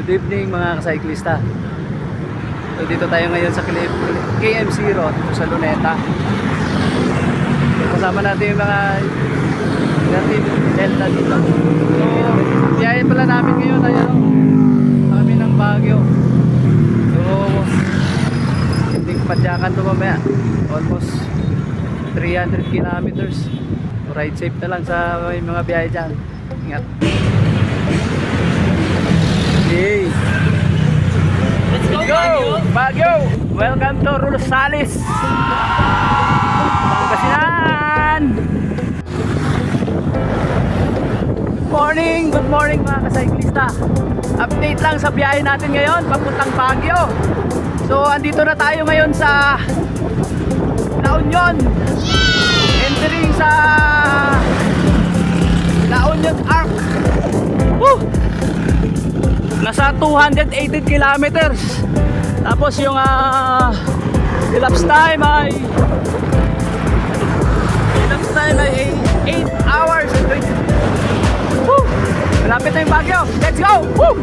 Good evening mga kasyklista. So dito tayo ngayon sa KMC Road dito sa Luneta. So, kasama natin yung mga native Delta dito. So biyahe pala namin ngayon ayun, kami ng Baguio. So hindi padyakan to mamaya. Almost 300 kilometers. So, ride safe na lang sa mga biyahe dyan. Ingat. Hey. Let's go, Baguio! Welcome to Rosales, Pangasinan! Good morning mga kasyklista. Update lang sa biyahe natin ngayon papuntang Baguio. So andito na tayo ngayon sa La Union. Entering sa La Union Arc. Woo! Nasa 280 kilometers. Tapos yung elapsed time ay 8 hours and 20. Woo! Malapit na yung Baguio. Let's go! Woo!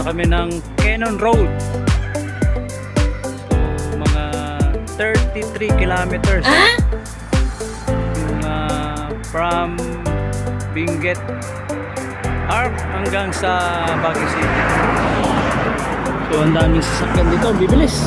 Kami ng Cannon Road. So mga 33 kilometers yung from Benguet Arc hanggang sa Baguio City. So ang daming sasakyan dito, bibilis.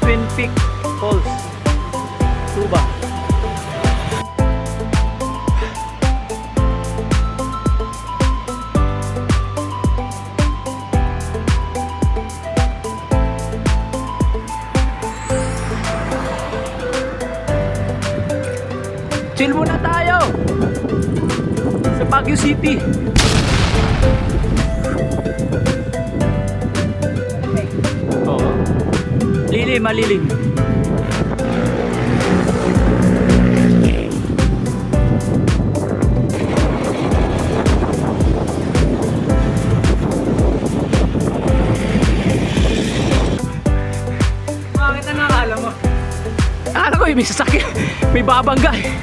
Twin Peak Falls, Tuba. Chill muna tayo sa Baguio City. Malilim. Bakit na nakakala mo? Akala ko may sasakyan, may babangga eh.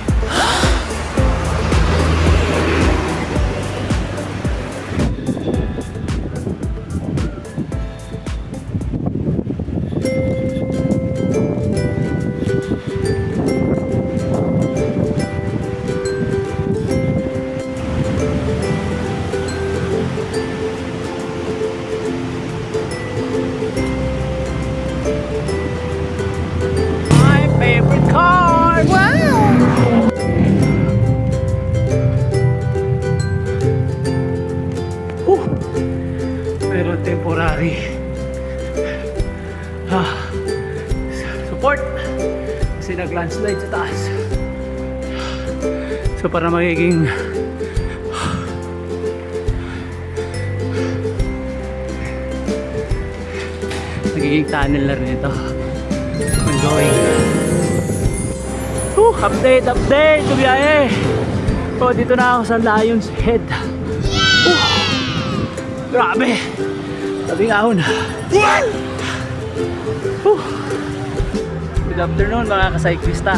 Pero temporary support kasi nag-landslide sa taas. So para magiging tunnel na rin ito. I'm going. Update to biyahe. So dito na ako sa Lion's Head. Grabe. Sabing ahon. What? Good afternoon mga kasyklista.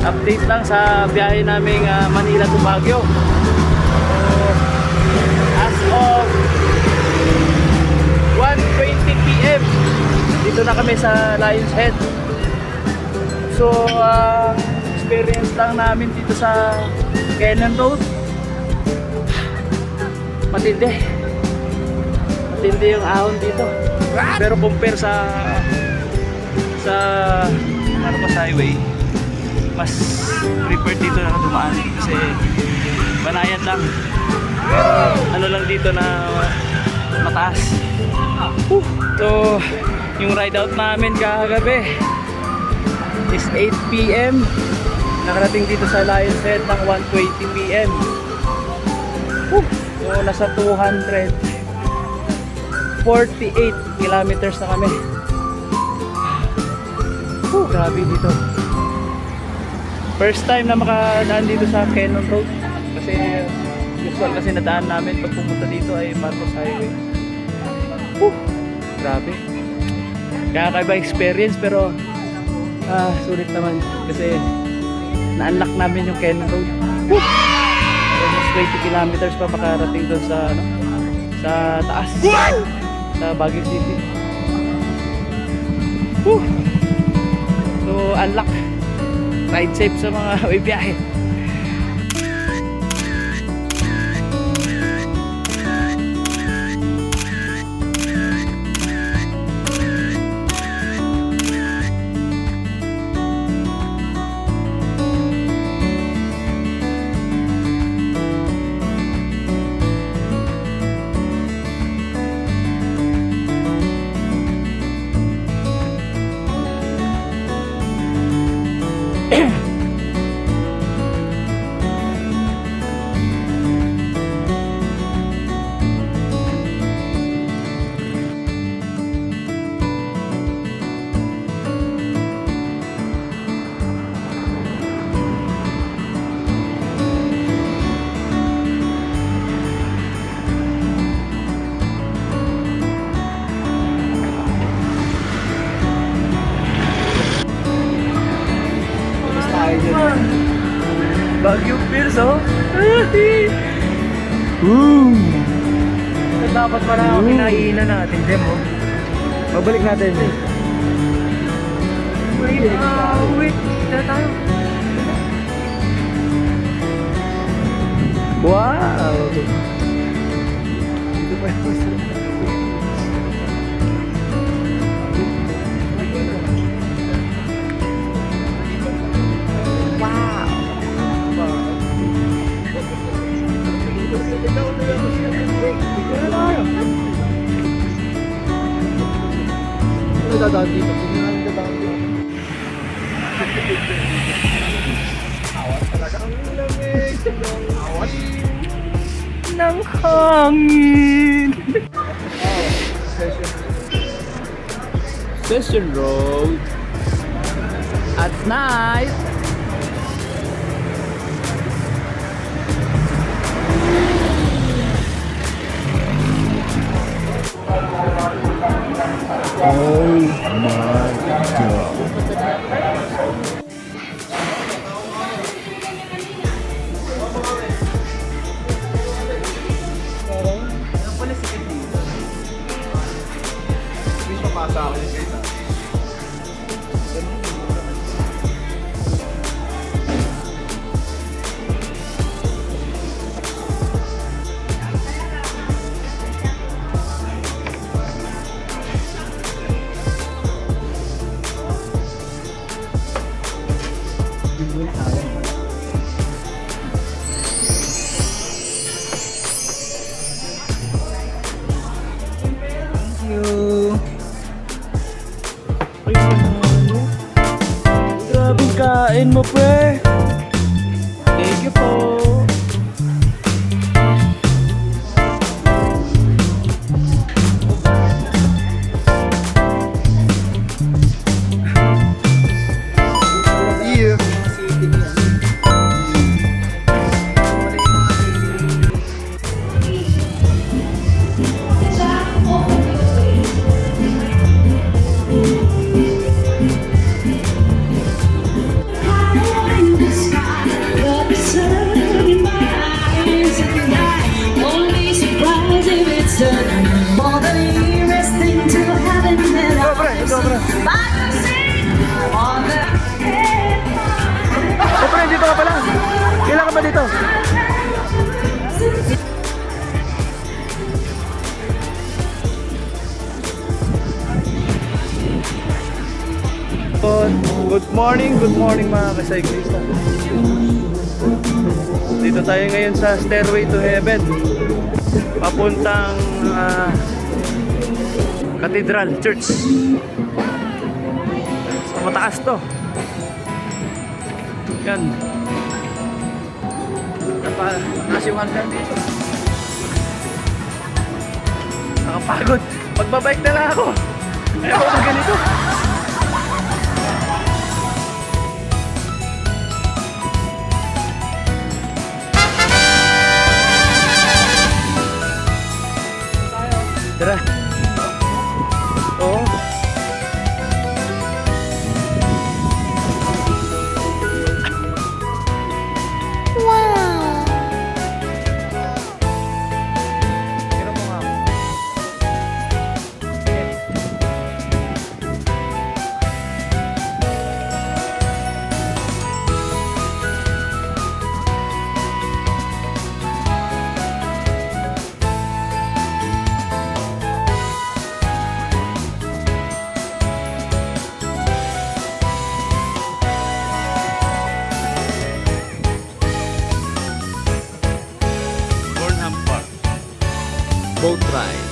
Update lang sa biyahe naming Manila to Baguio. As of 1:20 PM, dito na kami sa Lion's Head. So, experience lang namin dito sa Cannon Road. Matindi yung ahon dito, pero compare sa Marcos Highway, mas preferred dito na dumaan kasi banayan lang, pero ano lang dito na mataas. So yung ride out namin kagabi is 8 PM, nakarating dito sa Lion's Head ng 1:20 PM. So nasa 248 kilometers na kami. Grabe dito. First time na makadaan dito sa Cannon Road, kasi usual kasi nadaan namin pag pumunta dito ay Marcos Highway. Grabe. Kakaiba experience, pero sulit naman kasi na-unlock namin yung Cannon Road. Almost 20 kilometers pa makarating doon sa sa taas, sa Baguio City. So unlock, ride safe sa mga biyahe. Baguio Piers, oh. Dapat pala kinainan natin, Jem, oh. Babalik natin. Wait, na tayo. Wow. Dadaan dito. Dadaan dito. Awas talaga. Ang lamig ng awas ng hangin. Session Road at night. Oh my God. Good morning mga kasyklista. Dito tayo ngayon sa Stairway to Heaven. Papuntang Cathedral Church. Sa mataas to. Yan. Mataas yung hanggang dito. Nakapagod. Magbabike na lang ako. Ayaw ko na ganito. Tara. Oo. Tira mo nga. Burnham Park. Boat ride.